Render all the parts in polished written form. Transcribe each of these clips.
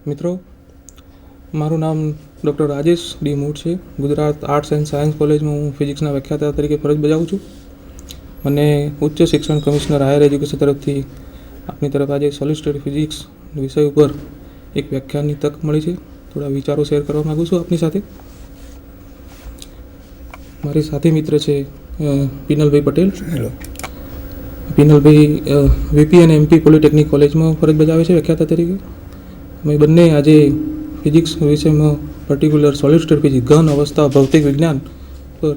મિત્રો, મારું નામ ડૉક્ટર રાજેશ ડી મૂળ છે. ગુજરાત આર્ટ્સ એન્ડ સાયન્સ કોલેજમાં હું ફિઝિક્સના વ્યાખ્યાતા તરીકે ફરજ બજાવું છું. મને ઉચ્ચ શિક્ષણ કમિશનર હાયર એજ્યુકેશન તરફથી આપની તરફ આજે સોલિડ સ્ટેટ ફિઝિક્સ વિષય ઉપર એક વ્યાખ્યાનની તક મળી છે. થોડા વિચારો શેર કરવા માગું છું આપની સાથે. મારી સાથી મિત્ર છે પિનલભાઈ પટેલ. પિનલભાઈ વીપી અને એમપી પોલિટેકનિક કોલેજમાં ફરજ બજાવે છે વ્યાખ્યાતા તરીકે. અમે બંને આજે ફિઝિક્સ વિષયમાં પર્ટિક્યુલર સોલિડ સ્ટેટ ફિઝિક્સ ઘન અવસ્થા ભૌતિક વિજ્ઞાન પર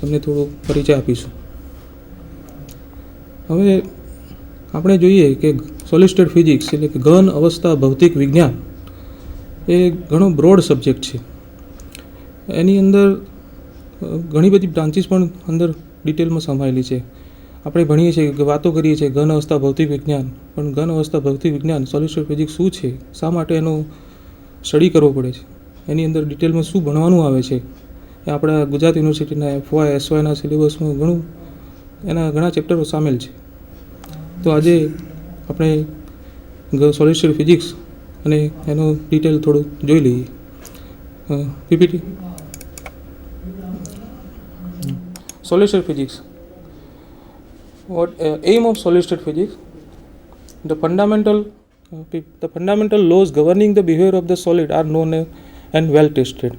તમને થોડો પરિચય આપીશું. હવે આપણે જોઈએ કે સોલિડ સ્ટેટ ફિઝિક્સ એટલે કે ઘન અવસ્થા ભૌતિક વિજ્ઞાન એ ઘણો બ્રોડ સબ્જેક્ટ છે. એની અંદર ઘણી બધી બ્રાન્ચીસ પણ અંદર ડિટેલમાં સમાયેલી છે. આપણે ભણીએ છીએ કે વાતો કરીએ છીએ ઘન અવસ્થા ભૌતિક વિજ્ઞાન, પણ ઘન અવસ્થા ભૌતિક વિજ્ઞાન સોલિડ સ્ટેટ ફિઝિક્સ શું છે, શા માટે એનો સ્ટડી કરવો પડે છે, એની અંદર ડિટેલમાં શું ભણવાનું આવે છે, એ આપણા ગુજરાત યુનિવર્સિટીના એફવાય એસવાયના સિલેબસમાં એના ઘણા ચેપ્ટરો સામેલ છે. તો આજે આપણે સોલિડ સ્ટેટ ફિઝિક્સ અને એનો ડિટેલ થોડું જોઈ લઈએ. PPT. Solid state physics. What aim of solid state physics? The fundamental laws governing the behavior of the solid are known and well tested.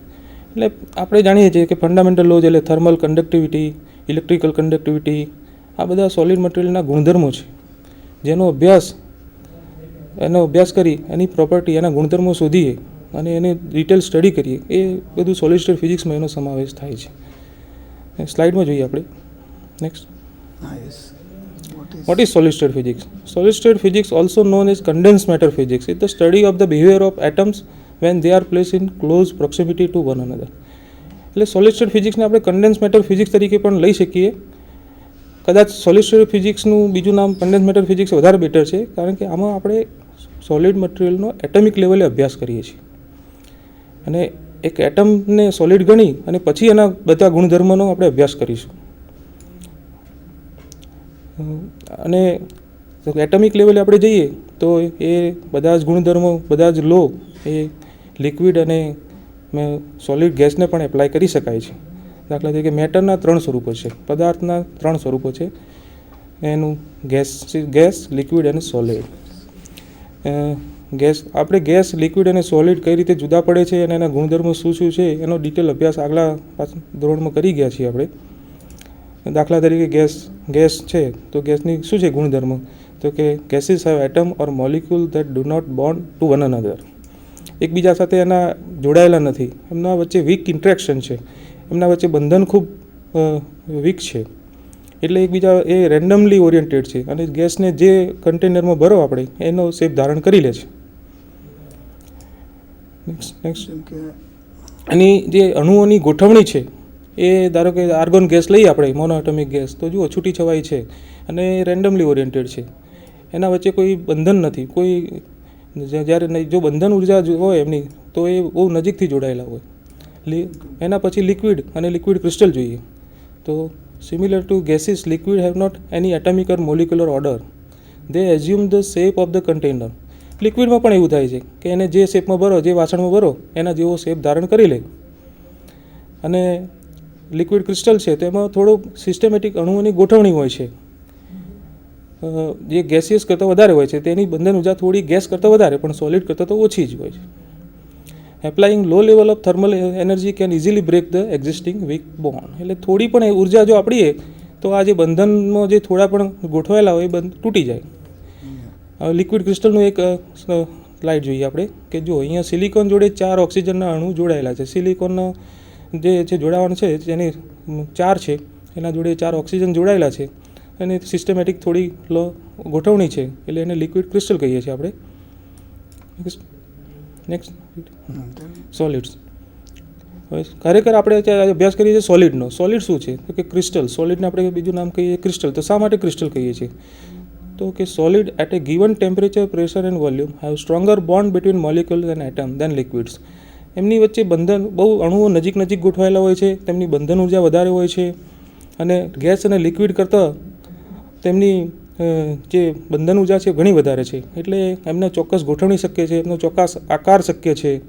એટલે આપણે જાણીએ છીએ કે ફંડામેન્ટલ લોઝ એટલે થર્મલ કન્ડક્ટિવિટી, ઇલેક્ટ્રિકલ કન્ડક્ટિવિટી, આ બધા સોલિડ મટીરિયલના ગુણધર્મો છે, જેનો અભ્યાસ કરી એની પ્રોપર્ટી, એના ગુણધર્મો શોધીએ અને એની ડિટેલ સ્ટડી કરીએ, એ બધું સોલિડ સ્ટેટ ફિઝિક્સમાં એનો સમાવેશ થાય છે. સ્લાઇડમાં જોઈએ આપણે. Next. What is solid state physics? Solid state physics, also known as condensed matter physics, is the study of the behavior of atoms when they are placed in close proximity to one another. એટલે solid state ફિઝિક્સને આપણે condense matter physics તરીકે પણ લઈ શકીએ. કદાચ solid state ફિઝિક્સનું બીજું નામ condense matter physics વધારે બેટર છે, કારણ કે આમાં આપણે સોલિડ મટીરિયલનો એટમિક લેવલે અભ્યાસ કરીએ છીએ અને એક એટમને સોલિડ ગણી અને પછી એના બધા ગુણધર્મોનો આપણે અભ્યાસ કરીશું. અને એટમિક લેવલે આપણે જઈએ તો એ બધા જ ગુણધર્મો, બધા જ લો એ લિક્વિડ અને સોલિડ ગેસને પણ એપ્લાય કરી શકાય છે. દાખલા તરીકે મેટરના 3 સ્વરૂપો છે, પદાર્થના 3 સ્વરૂપો છે, એનું ગેસ, લિક્વિડ અને સોલિડ. આપણે ગેસ, લિક્વિડ અને સોલિડ કઈ રીતે જુદા પડે છે અને એના ગુણધર્મો શું શું છે એનો ડિટેલ અભ્યાસ આગલા ધોરણમાં કરી ગયા છીએ આપણે. દાખલા તરીકે ગેસ છે તો ગેસની શું છે ગુણધર્મો, તો કે gases have atom or molecule that do not bond to one another. એકબીજા સાથે એના જોડાયેલા નથી, એમના વચ્ચે વીક ઇન્ટરેક્શન છે, એમના વચ્ચે બંધન ખૂબ વીક છે, એટલે એકબીજા એ રેન્ડમલી ઓરિએન્ટેડ છે અને ગેસને જે કન્ટેનરમાં ભરો આપણે એનો શેપ ધારણ કરી લે છે. નેક્સ્ટ. એની જે અણુઓની ગોઠવણી છે એ ધારો કે આર્ગોન ગેસ લઈએ આપણે, મોનોએટોમિક ગેસ, તો જુઓ છૂટી છવાઈ છે અને રેન્ડમલી ઓરિએન્ટેડ છે, એના વચ્ચે કોઈ બંધન નથી. કોઈ જ્યારે જો બંધન ઉર્જા હોય એમની તો એ બહુ નજીકથી જોડાયેલા હોય. એના પછી લિક્વિડ અને લિક્વિડ ક્રિસ્ટલ જોઈએ તો similar to gases, liquid have not any atomic or molecular order. They assume the shape of the container. લિક્વિડમાં પણ એવું થાય છે કે એને જે શેપમાં ભરો, જે વાસણમાં ભરો એના જેવો શેપ ધારણ કરી લે. અને લિક્વિડ ક્રિસ્ટલ છે તેમાં થોડું સિસ્ટમેટિક અણુઓની ગોઠવણી હોય છે, જે ગેસિયસ કરતાં વધારે હોય છે, તેની બંધન ઉર્જા થોડી ગેસ કરતાં વધારે પણ સોલિડ કરતાં તો ઓછી જ હોય છે. Applying low level of thermal energy can easily break the existing weak bond. એટલે થોડી પણ ઉર્જા જો આપીએ તો આ જે બંધનમાં જે થોડા પણ ગોઠવાયેલા હોય એ બંધ તૂટી જાય. હવે લિક્વિડ ક્રિસ્ટલનું એક સ્લાઇડ જોઈએ આપણે કે જો અહીંયા સિલિકોન જોડે 4 ઓક્સિજનના અણુ જોડાયેલા છે. સિલિકોનનો જે જોડાવાનું છે જેની 4 છે, એના જોડે 4 ઓક્સિજન જોડાયેલા છે અને સિસ્ટમેટિક થોડી ગોઠવણી છે, એટલે એને લિક્વિડ ક્રિસ્ટલ કહીએ છીએ આપણે. નેક્સ્ટ. સોલિડ્સ. હવે ખરેખર આપણે અભ્યાસ કરીએ છીએ સોલિડનો. સોલિડ શું છે તો કે ક્રિસ્ટલ. સોલિડને આપણે બીજું નામ કહીએ ક્રિસ્ટલ. તો શા માટે ક્રિસ્ટલ કહીએ છીએ તો કે solid at a given temperature, pressure and volume have stronger bond between molecules and atom than liquids. એમની વચ્ચે બંધન, બહુ અણુઓ નજીક ગોઠવાયેલા હોય છે, તેમની બંધન ઉર્જા વધારે હોય છે અને ગેસ અને લિક્વિડ કરતાં તેમની જે બંધન ઉર્જા છે ઘણી વધારે છે, એટલે એમને ચોક્કસ ગોઠવણી શક્ય છે, એમનો ચોક્કસ આકાર શક્ય છે.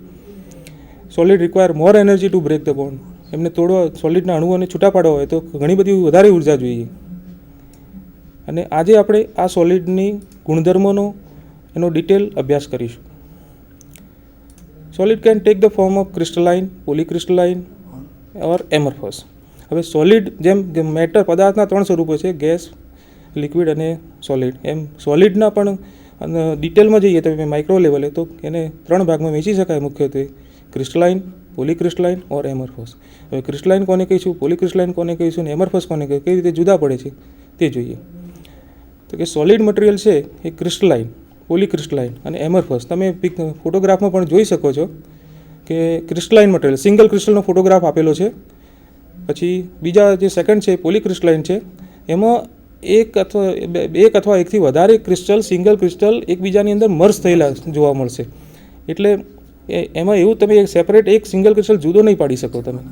Solid require more energy to break the bond. એમને તોડવા, સોલિડના અણુઓને છૂટા પાડવા હોય તો ઘણી બધી વધારે ઉર્જા જોઈએ. અને આજે આપણે આ સોલિડની ગુણધર્મોનો એનો ડિટેલ અભ્યાસ કરીશું. Solid can take the form of crystalline, polycrystalline or amorphous. હવે સોલિડ જેમ મેટર પદાર્થના 3 સ્વરૂપો છે, ગેસ, લિક્વિડ અને સોલિડ. એમ સોલિડના પણ ડિટેલમાં જઈએ તો માઇક્રો લેવલે તો એને 3 ભાગમાં વહેંચી શકાય, મુખ્યત્વે ક્રિસ્ટલાઇન, પોલીક્રિસ્ટલાઇન ઓર એમરફસ. હવે ક્રિસ્ટલાઇન કોને કહીશું, પોલીક્રિસ્ટલાઇન કોને કહીશું, અને એમરફસ કોને કહીશું, કઈ રીતે જુદા પડે છે તે જોઈએ. તો કે સોલિડ મટીરિયલ છે એ ક્રિસ્ટલાઇન, પોલીક્રિસ્ટલાઇન અને એમરફસ. તમે ફોટોગ્રાફમાં પણ જોઈ શકો છો કે ક્રિસ્ટલાઇન મટીરિયલ સિંગલ ક્રિસ્ટલનો ફોટોગ્રાફ આપેલો છે. પછી બીજા જે સેકન્ડ છે પોલીક્રિસ્ટલાઇન છે, એમાં એક અથવા એકથી વધારે ક્રિસ્ટલ, સિંગલ ક્રિસ્ટલ એકબીજાની અંદર મર્જ થયેલા જોવા મળશે. એટલે એમાં એવું તમે એક સેપરેટ એક સિંગલ ક્રિસ્ટલ જુદો નહીં પાડી શકો તમે.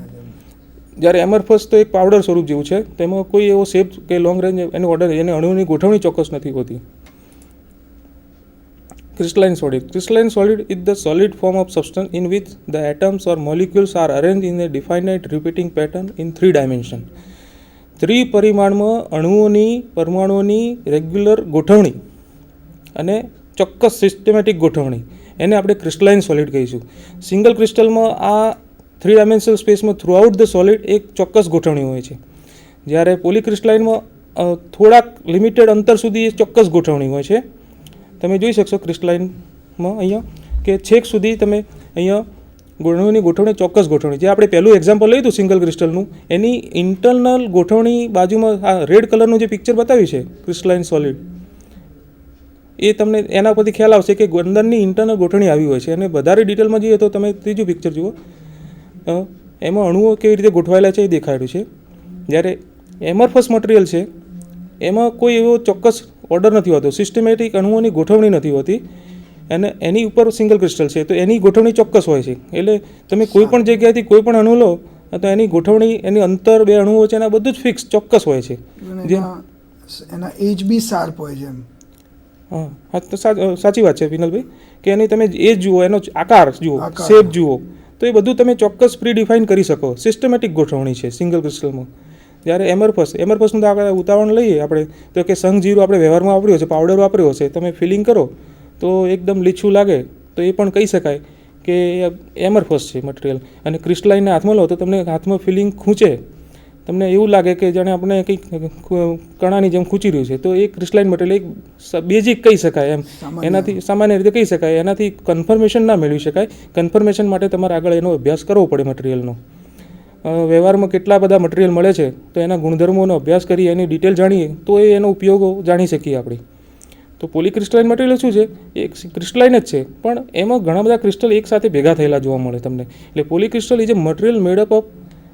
જ્યારે એમરફસ તો એક પાવડર સ્વરૂપ જેવું છે, તેમાં કોઈ એવો શેપ કે લોંગ રેન્જ એનો ઓર્ડર, એને અણુની ગોઠવણી ચોક્કસ નથી હોતી. Crystalline solid. Crystalline solid is the solid form of substance in which the atoms or molecules are arranged in a definite repeating pattern in 3 dimensions. 3 પરિમાણમાં અણુઓની, પરમાણુઓની રેગ્યુલર ગોઠવણી અને ચોક્કસ સિસ્ટમેટિક ગોઠવણી, એને આપણે ક્રિસ્ટલાઇન સોલિડ કહીશું. સિંગલ ક્રિસ્ટલમાં આ 3 ડાયમેન્શનલ સ્પેસમાં થ્રુઆઉટ ધ સોલિડ એક ચોક્કસ ગોઠવણી હોય છે. જ્યારે પોલીક્રિસ્ટલાઇનમાં થોડાક લિમિટેડ અંતર સુધી ચોક્કસ ગોઠવણી હોય છે. તમે જોઈ શકશો ક્રિસ્ટલાઇનમાં અહીંયા કે છેક સુધી તમે અહીંયા અણુઓની ગોઠવણી, ચોક્કસ ગોઠવણી. જે આપણે પહેલું એક્ઝામ્પલ લઈ હતું સિંગલ ક્રિસ્ટલનું, એની ઇન્ટરનલ ગોઠવણી બાજુમાં આ રેડ કલરનું જે પિક્ચર બતાવ્યું છે ક્રિસ્ટલાઇન સોલિડ, એ તમને એના પરથી ખ્યાલ આવશે કે અંદરની ઇન્ટરનલ ગોઠવણી આવી હોય છે. અને વધારે ડિટેલમાં જઈએ તો તમે ત્રીજું પિક્ચર જુઓ, એમાં અણુઓ કેવી રીતે ગોઠવાયેલા છે એ દેખાડ્યું છે. જ્યારે એમરફસ મટીરિયલ છે એમાં કોઈ એવો ચોક્કસ ઓર્ડર નથી હોતો, સિસ્ટમેટિક અણુઓની ગોઠવણી નથી હોતી, અને એની ઉપર સિંગલ ક્રિસ્ટલ છે તો એની ગોઠવણી ચોક્કસ હોય છે. એટલે તમે કોઈ પણ જગ્યાએથી કોઈ પણ અણુ લો તો એની ગોઠવણી, એની અંતર 2 અણુઓ છે એના બધું જ ફિક્સ ચોક્કસ હોય છે. એના એજ બી શાર્પ હોય છે. હા, તો સાચી વાત છે વિનલભાઈ, કે એની તમે એજ જુઓ, એનો આકાર જુઓ, શેપ જુઓ, તો એ બધું તમે ચોક્કસ પ્રી ડિફાઇન કરી શકો. સિસ્ટમેટિક ગોઠવણી છે સિંગલ ક્રિસ્ટલમાં. જ્યારે એમરફસનું તો આપણે ઉદાહરણ લઈએ આપણે તો કે સંઘજીરું આપણે વ્યવહારમાં વાપર્યો છે, પાવડર વાપર્યો છે, તમે ફિલિંગ કરો તો એકદમ લીછું લાગે તો એ પણ કહી શકાય કે એમરફસ છે મટીરિયલ. અને ક્રિસ્ટલાઇનને હાથમાં લો તો તમને હાથમાં ફિલિંગ ખૂંચે, તમને એવું લાગે કે જાણે આપણે કંઈક કણાની જેમ ખૂંચી રહ્યું છે, તો એ ક્રિસ્ટલાઇન મટીરિયલ એક બેઝિક કહી શકાય એમ. એનાથી સામાન્ય રીતે કહી શકાય, એનાથી કન્ફર્મેશન ના મેળવી શકાય. કન્ફર્મેશન માટે તમારે આગળ એનો અભ્યાસ કરવો પડે મટીરિયલનો. વ્યવહારમાં કેટલા બધા મટીરિયલ મળે છે તો એના ગુણધર્મોનો અભ્યાસ કરી એની ડિટેલ જાણીએ તો એનો ઉપયોગો જાણી શકીએ આપણે. તો પોલીક્રિસ્ટલાઇન મટીરિયલ શું છે, એ ક્રિસ્ટલાઇન જ છે, પણ એમાં ઘણા બધા ક્રિસ્ટલ એકસાથે ભેગા થયેલા જોવા મળે તમને. એટલે polycrystal is a material made up of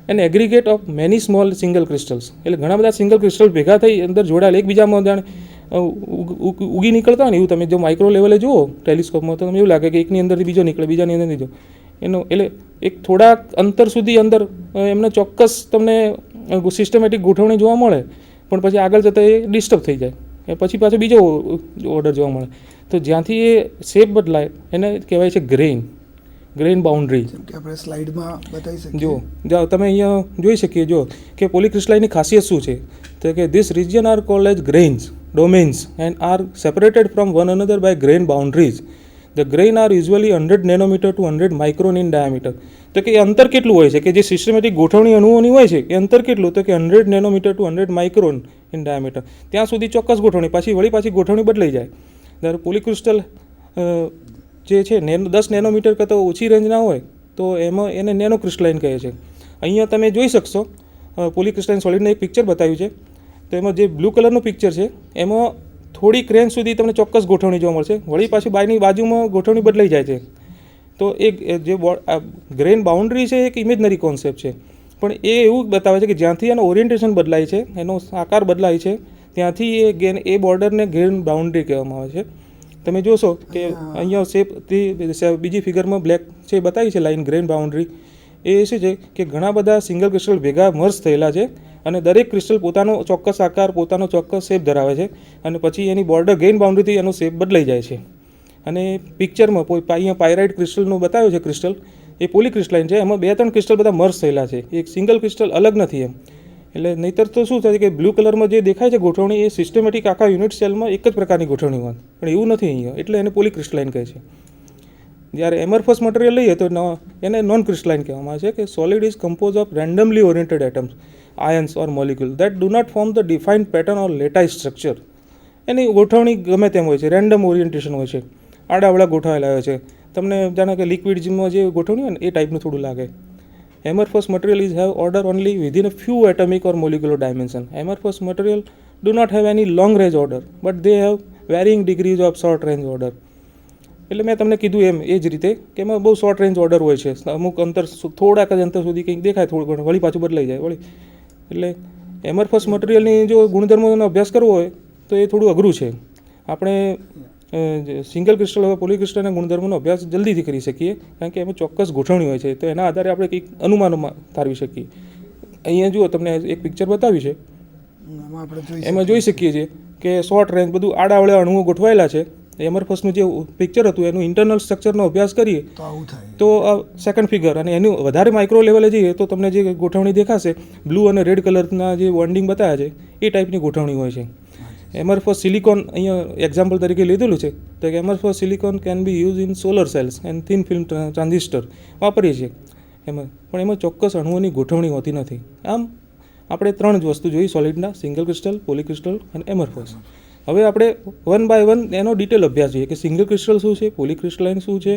an aggregate of many small single crystals. એટલે ઘણા બધા સિંગલ ક્રિસ્ટલ ભેગા થઈ અંદર જોડાયેલા, એકબીજામાં જાણે ઉગી નીકળતા હોય ને એવું. તમે જો માઇક્રો લેવલે જુઓ ટેલિસ્કોપમાં તો તમને એવું લાગે કે એકની અંદરથી બીજો નીકળે, બીજાની અંદર બીજો. એનો એટલે એક થોડાક અંતર સુધી અંદર એમને ચોક્કસ તમને સિસ્ટમેટિક ગોઠવણી જોવા મળે, પણ પછી આગળ જતાં એ ડિસ્ટર્બ થઈ જાય, એ પછી પાછો બીજો ઓર્ડર જોવા મળે. તો જ્યાંથી એ શેપ બદલાય એને કહેવાય છે ગ્રેઇન બાઉન્ડ્રી. આપણે સ્લાઇડમાં બતાવી શકીએ. જો તમે અહીંયા જોઈ શકીએ જો કે પોલીક્રિસ્ટલાઇનની ખાસિયત શું છે, તો કે this region are called as grains domains and are separated from one another by grain boundaries. The grain are usually 100 nanometer to 100 micron in diameter. તો કે એ અંતર કેટલું હોય છે કે જે સિસ્ટમેટિક ગોઠવણી અણુઓની હોય છે એ અંતર કેટલું, તો કે 100 nanometer to 100 micron in diameter. ત્યાં સુધી ચોક્કસ ગોઠવણી, પાછી ગોઠવણી બદલાઈ જાય. જ્યારે પોલીક્રિસ્ટલ જે છે 10 નેનોમીટર કરતાં ઓછી રેન્જના હોય તો એમાં એને નેનો ક્રિસ્ટલાઇન કહે છે. અહીંયા તમે જોઈ શકશો પોલીક્રિસ્ટલાઇન સોલિડનું એક પિક્ચર બતાવ્યું છે. તો એમાં જે બ્લુ કલરનું પિક્ચર છે એમાં થોડીક રેન્જ સુધી તમને ચોક્કસ ગોઠવણી જોવા મળશે, વળી પાછી બાયની બાજુમાં ગોઠવણી બદલાઈ જાય છે. તો એક જે ગ્રેન બાઉન્ડ્રી છે એક ઇમેજનરી કોન્સેપ્ટ છે, પણ એ એવું બતાવે છે કે જ્યાંથી એનો ઓરિએન્ટેશન બદલાય છે, એનો આકાર બદલાય છે, ત્યાંથી એ બોર્ડરને ગ્રેન બાઉન્ડ્રી કહેવામાં આવે છે. તમે જોશો કે અહીંયા શેપ બીજી ફિગરમાં બ્લેક છે બતાવી છે લાઇન ગ્રેન બાઉન્ડ્રી. એ શું છે કે ઘણા બધા સિંગલ ક્રિસ્ટલ ભેગા મર્જ થયેલા છે અને દરેક ક્રિસ્ટલ પોતાનો ચોક્કસ આકાર, પોતાનો ચોક્કસ શેપ ધરાવે છે અને પછી એની બોર્ડર ગેઇન બાઉન્ડ્રીથી એનો શેપ બદલાઈ જાય છે. અને પિક્ચરમાં અહીંયા પાયરાઇટ ક્રિસ્ટલનું બતાવ્યું છે ક્રિસ્ટલ, એ પોલીક્રિસ્ટલાઇન છે. એમાં 2-3 ક્રિસ્ટલ બધા મર્જ થયેલા છે, એક સિંગલ ક્રિસ્ટલ અલગ નથી એમ. એટલે નહીંતર તો શું થાય કે બ્લુ કલરમાં જે દેખાય છે ગોઠવણી એ સિસ્ટમેટિક આખા યુનિટ સેલમાં એક જ પ્રકારની ગોઠવણી હોય, પણ એવું નથી અહીંયા, એટલે એને પોલીક્રિસ્ટલાઇન કહે છે. જ્યારે એમરફસ મટીરિયલ લઈએ તો એને નોન ક્રિસ્ટલાઇન કહેવામાં આવે છે કે solid is compose of randomly oriented atoms, ions or molecule that do not form the defined pattern or lattice structure. એની ગોઠવણી ગમે તેમ હોય છે, રેન્ડમ ઓરિએન્ટેશન હોય છે, આડાવડા ગોઠવાયેલા હોય છે. તમને જાણે કે લિક્વિડ જીમમાં જે ગોઠવણી હોય ને એ ટાઈપનું થોડું લાગે. Amorphous material is have order only within a few atomic or molecular dimension. Amorphous material do not have any long range order, but they have varying degrees of short range order. એટલે મેં તમને કીધું એમ એ જ રીતે કે એમાં બહુ short range order હોય છે, અમુક અંતર થોડાક જ અંતર સુધી કંઈક દેખાય, થોડું ઘણું વળી પાછું બદલાઈ જાય વળી. એટલે એમરફસ મટીરિયલની જો ગુણધર્મોનો અભ્યાસ કરવો હોય તો એ થોડું અઘરું છે. આપણે સિંગલ ક્રિસ્ટલ અથવા પોલીક્રિસ્ટલના ગુણધર્મોનો અભ્યાસ જલ્દીથી કરી શકીએ, કારણ કે એમાં ચોક્કસ ગોઠવણી હોય છે, તો એના આધારે આપણે કંઈક અનુમાનો તારવી શકીએ. અહીંયા જુઓ તમને એક પિક્ચર બતાવ્યું છે, એમાં જોઈ શકીએ છીએ કે શોર્ટ રેન્જ બધું આડાવડા અણુઓ ગોઠવાયેલા છે. એમરફસનું જે પિક્ચર હતું એનું ઇન્ટરનલ સ્ટ્રક્ચરનો અભ્યાસ કરીએ તો સેકન્ડ ફિગર, અને એનું વધારે માઇક્રો લેવલે જઈએ તો તમને જે ગોઠવણી દેખાશે બ્લુ અને રેડ કલરના જે બોન્ડિંગ બતાવ્યા છે એ ટાઈપની ગોઠવણી હોય છે. એમરફસ સિલિકોન અહીંયા એક્ઝામ્પલ તરીકે લીધેલું છે, તો કે amorphous silicon can be use in solar cells and thin film transistor વાપરીએ છીએ એમાં, પણ એમાં ચોક્કસ અણુઓની ગોઠવણી હોતી નથી. આમ આપણે 3 જ વસ્તુ જોઈ સોલિડના, સિંગલ ક્રિસ્ટલ, પોલીક્રિસ્ટલ અને એમરફસ. હવે આપણે 1 બાય 1 એનો ડિટેલ અભ્યાસ જોઈએ કે સિંગલ ક્રિસ્ટલ શું છે, પોલીક્રિસ્ટલાઇન શું છે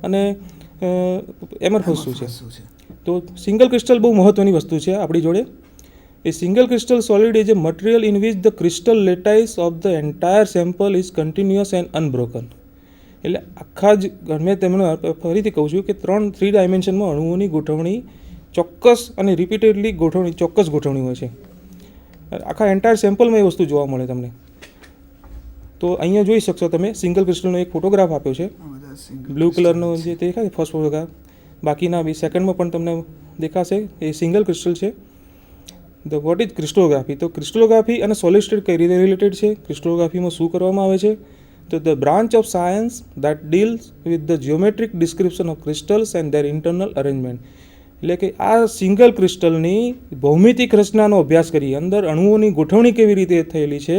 અને એમરફસ શું છે. તો સિંગલ ક્રિસ્ટલ બહુ મહત્ત્વની વસ્તુ છે આપણી જોડે. A single crystal solid is a material in which the crystal lattice of the entire sample is continuous and unbroken. એટલે આખા જ મેં તમને ફરીથી કહું છું કે 3 ડાયમેન્શનમાં અણુઓની ગોઠવણી ચોક્કસ અને રિપીટેડલી ચોક્કસ ગોઠવણી હોય છે. આખા એન્ટાયર સેમ્પલમાં એ વસ્તુ જોવા મળે તમને. તો અહીંયા જોઈ શકશો તમે સિંગલ ક્રિસ્ટલનો એક ફોટોગ્રાફ આપ્યો છે, બ્લુ કલરનો જે દેખાય ફર્સ્ટ ફોટોગ્રાફ, બાકીના બી સેકન્ડમાં પણ તમને દેખાશે, એ સિંગલ ક્રિસ્ટલ છે. The what is crystallography? તો ક્રિસ્ટલોગ્રાફી અને સોલિડ સ્ટેટ કઈ રીતે રિલેટેડ છે, ક્રિસ્ટલોગ્રાફીમાં શું કરવામાં આવે છે? તો the branch of science that deals with the geometric description of crystals and there internal arrangement. એટલે કે આ સિંગલ ક્રિસ્ટલની ભૌમિતિક રચનાનો અભ્યાસ કરી, અંદર અણુઓની ગોઠવણી કેવી રીતે થયેલી છે,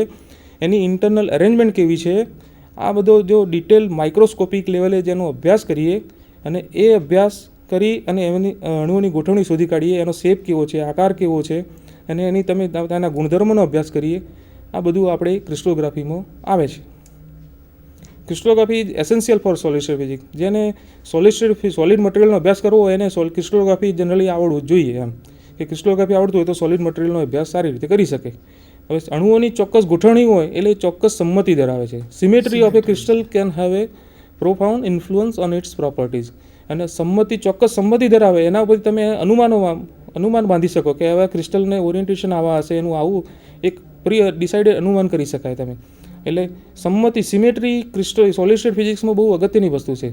એની ઇન્ટરનલ અરેન્જમેન્ટ કેવી છે, આ બધો જો ડિટેલ માઇક્રોસ્કોપિક લેવલે જેનો અભ્યાસ કરીએ અને એ અભ્યાસ કરી અને એની અણુઓની ગોઠવણી શોધી કાઢીએ, એનો શેપ કેવો છે, આકાર કેવો છે, અને એની તમે તેના ગુણધર્મોનો અભ્યાસ કરીએ, આ બધું આપણે ક્રિસ્ટલોગ્રાફીમાં આવે છે. Crystallography is essential for solid state physics. જેને સોલિડ મટીરિયલનો અભ્યાસ કરવો હોય એને ક્રિસ્ટલોગ્રાફી જનરલી આવડવું જ જોઈએ એમ, કે ક્રિસ્ટલોગ્રાફી આવડતું હોય તો સોલિડ મટીરિયલનો અભ્યાસ સારી રીતે કરી શકે. હવે અણુઓની ચોક્કસ ગોઠવણી હોય એટલે ચોક્કસ સંમતિ ધરાવે છે. Symmetry of a crystal can have a profound influence on its properties. અને ચોક્કસ સંમતિ ધરાવે એના ઉપર તમે અનુમાન બાંધી શકો કે હવે ક્રિસ્ટલને ઓરિએન્ટેશન આવા હશે, એનું આવું એક ડિસાઇડેડ અનુમાન કરી શકાય તમે. એટલે સંમતિ, સિમેટ્રી સોલિડ સ્ટેટ ફિઝિક્સમાં બહુ અગત્યની વસ્તુ છે.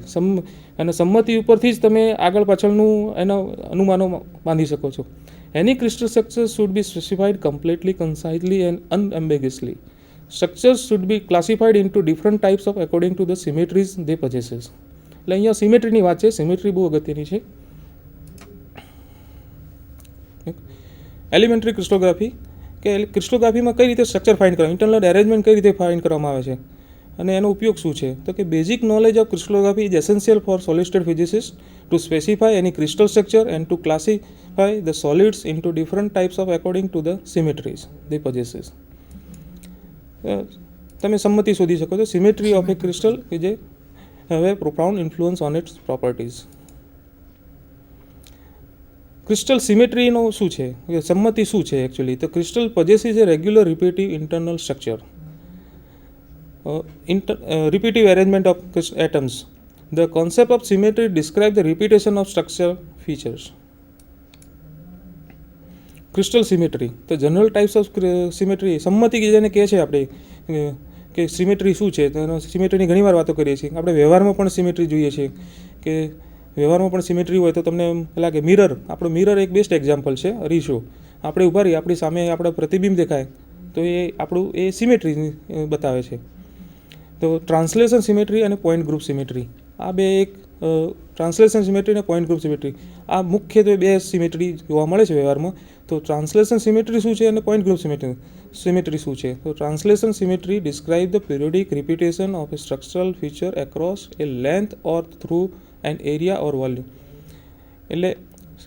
અને સંમતિ ઉપરથી જ તમે આગળ પાછળનું એના અનુમાનો બાંધી શકો છો. એની crystal structure should be specified completely, concisely and unambiguously. Structures should be classified into different types of according to the symmetries they possesses. એટલે અહીંયા સિમેટ્રીની વાત છે, સિમેટ્રી બહુ અગત્યની છે. એલિમેન્ટરી ક્રિસ્ટલોગ્રાફી, કે ક્રિસ્ટલોગ્રાફીમાં કઈ રીતે સ્ટ્રક્ચર ફાઇન્ડ કરવા, ઇન્ટરનલ અરેન્જમેન્ટ કઈ રીતે ફાઇન્ડ કરવામાં આવે છે અને એનો ઉપયોગ શું છે? તો કે basic knowledge of crystallography is essential for solid state physicist to specify any crystal structure and to classify the solids into different types of according to the symmetries they possesses. તમે સંમતિ શોધી શકો છો. સિમેટ્રી ઓફ એ ક્રિસ્ટલ કે જે હવે profound influence on its properties. Crystal સિમેટ્રીનો શું છે, સંમતિ શું છે એકચ્યુઅલી? તો crystal possesses a regular repetitive internal structure, repeative arrangement of atoms. The concept of symmetry describes the repetition of structural features. Crystal symmetry, the general types of symmetry, સંમતિ જેને કહે છે આપણે કે સિમેટ્રી શું છે, તો એનો સિમેટ્રીની ઘણીવાર વાતો કરીએ છીએ. આપણે વ્યવહારમાં પણ સિમેટ્રી જોઈએ છીએ કે વ્યવહારમાં પણ સિમેટ્રી હોય તો તમને લાગે મિરર, આપણો મિરર એક બેસ્ટ એક્ઝામ્પલ છે. અરીસો આપણે ઊભા રહીએ, આપણી સામે આપણા પ્રતિબિંબ દેખાય તો એ આપણું એ સિમેટ્રી બતાવે છે. તો ટ્રાન્સલેશન સિમેટ્રી અને પોઈન્ટ ગ્રુપ સિમેટ્રી, આ બે એક ટ્રાન્સલેશન સિમેટ્રી અને પોઈન્ટ ગ્રુપ સિમેટ્રી, આ મુખ્યત્વે બે સિમેટ્રી જોવા મળે છે વ્યવહારમાં. તો ટ્રાન્સલેશન સિમેટ્રી શું છે અને પોઈન્ટ ગ્રુપ સિમેટ્રી શું છે? તો translation symmetry describe the periodic repetition of a structural feature across a length or through an area or volume. એટલે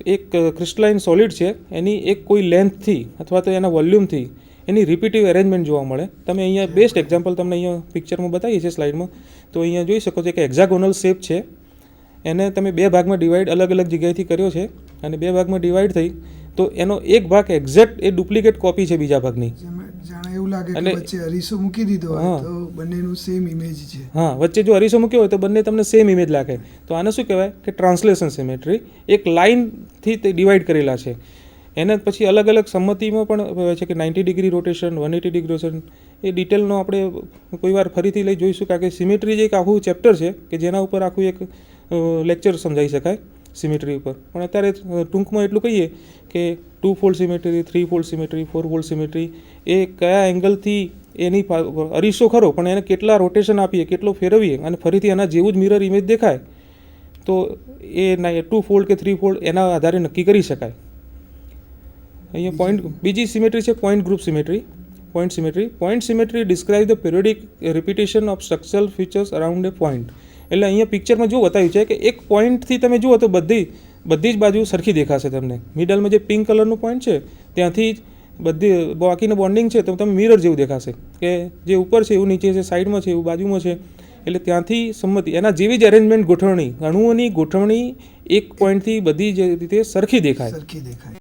એક ક્રિસ્ટલાઇન સોલિડ છે, એની એક કોઈ લેન્થથી અથવા તો એના વોલ્યુમથી એની રિપીટિવ એરેન્જમેન્ટ જોવા મળે. તમે અહીંયા બેસ્ટ એક્ઝામ્પલ તમને અહીંયા પિક્ચરમાં બતાવીએ છીએ સ્લાઇડમાં. તો અહીંયા જોઈ શકો છો કે હેક્ઝાગોનલ શેપ છે, એને તમે બે ભાગમાં ડિવાઈડ અલગ અલગ જગ્યાએથી કર્યો છે અને બે ભાગમાં ડિવાઈડ થઈ તો એનો એક ભાગ એક્ઝેક્ટ એ ડુપ્લિકેટ કોપી છે બીજા ભાગની. જાણે એવું લાગે અને- કે વચ્ચે અરીસો મૂકી દીધો હોય હા. તો બંનેનું સેમ ઇમેજ છે. હા, વચ્ચે જો અરીસો મૂક્યો હોય તો બંને તમને સેમ ઇમેજ લાગે. તો આને શું કહેવાય કે ટ્રાન્સલેશન સિમેટ્રી. એક લાઇનથી તે ડિવાઈડ કરેલા છે. એને પછી અલગ અલગ સંમતિમાં પણ હોય છે કે 90 ડિગ્રી રોટેશન, 180 ડિગ્રી રોટેશન. એ ડિટેલનો આપણે કોઈ વાર ફરીથી લઈ જોઈશું, કારણ કે સિમેટ્રી જે એક આખું ચેપ્ટર છે કે જેના ઉપર આખું એક લેક્ચર સમજાઈ શકાય સિમેટ્રી ઉપર. પણ અત્યારે ટૂંકમાં એટલું કહીએ કે 2 fold symmetry, 3 fold symmetry, 4 fold symmetry, એ કયા એંગલથી એની અરીસો ખરો પણ એને કેટલા રોટેશન આપીએ, કેટલો ફેરવીએ અને ફરીથી એના જેવું જ મિરર ઇમેજ દેખાય તો એ 2 ફોલ્ડ કે 3 ફોલ્ડ એના આધારે નક્કી કરી શકાય. અહીંયા પોઈન્ટ બીજી સિમેટ્રી છે point group symmetry. Point symmetry describe the periodic repetition of structural features around A point. એટલે અહીંયા પિક્ચરમાં જો બતાવ્યું છે કે એક પોઈન્ટથી તમે જુઓ તો બધી જ બાજુ સરખી દેખાશે તમને. મિડલમાં જે પિંક કલરનું પોઈન્ટ છે ત્યાંથી બધી બાકીનું બોન્ડિંગ છે તો તમે મિરર જેવું દેખાશે કે જે ઉપર છે એવું નીચે છે, સાઈડમાં છે એવું બાજુમાં છે. એટલે ત્યાંથી સંમતિ એના જેવી જ એરેન્જમેન્ટ ગોઠવણી, અણુઓની ગોઠવણી એક પોઈન્ટથી બધી જ રીતે સરખી દેખાય. સરખી દેખાય.